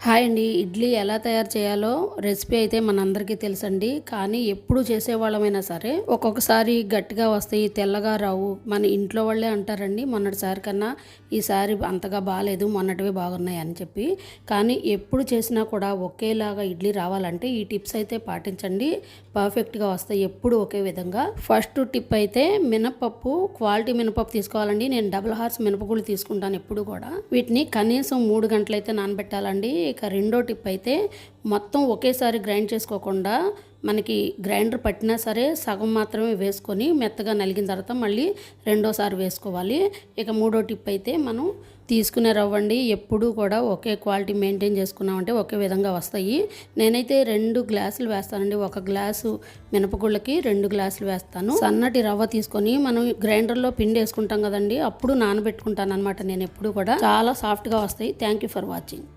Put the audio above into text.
Hi అండి. ఇడ్లీ ఎలా తయారు చేయాలో రెసిపీ అయితే మనందరికీ తెలుసండి. కానీ ఎప్పుడు చేసేవాళ్ళమైనా సరే ఒక్కొక్కసారి గట్టిగా వస్తాయి, తెల్లగా రావు. మన ఇంట్లో వాళ్ళే అంటారండి, మొన్నటిసారి కన్నా ఈసారి అంతగా బాగాలేదు, మొన్నటివే బాగున్నాయి అని చెప్పి. కానీ ఎప్పుడు చేసినా కూడా ఒకేలాగా ఇడ్లీ రావాలంటే ఈ టిప్స్ అయితే పాటించండి, పర్ఫెక్ట్గా వస్తాయి ఎప్పుడు ఒకే విధంగా. ఫస్ట్ టిప్ అయితే మినపప్పు, క్వాలిటీ మినపప్పు తీసుకోవాలండి. నేను డబుల్ హార్స్ మినపగుళ్ళు తీసుకుంటాను ఎప్పుడు కూడా. వీటిని కనీసం 3 గంటలైతే నానబెట్టాలండి. ఇక రెండో టిప్ అయితే మొత్తం ఒకేసారి గ్రైండ్ చేసుకోకుండా మనకి గ్రైండర్ పట్టినా సరే సగం మాత్రమే వేసుకొని మెత్తగా నలిగిన తర్వాత మళ్ళీ రెండోసారి వేసుకోవాలి. ఇక మూడో టిప్ అయితే మనం తీసుకునే రవ్వండి ఎప్పుడూ కూడా ఒకే క్వాలిటీ మెయింటైన్ చేసుకున్నామంటే ఒకే విధంగా వస్తాయి. నేనైతే 2 గ్లాసులు వేస్తానండి. 1 గ్లాసు మినపగుళ్ళకి 2 గ్లాసులు వేస్తాను. సన్నటి రవ్వ తీసుకొని మనం గ్రైండర్లో పిండి వేసుకుంటాం కదండి, అప్పుడు నానబెట్టుకుంటాను అనమాట. నేను ఎప్పుడు కూడా చాలా సాఫ్ట్గా వస్తాయి. Thank you for watching.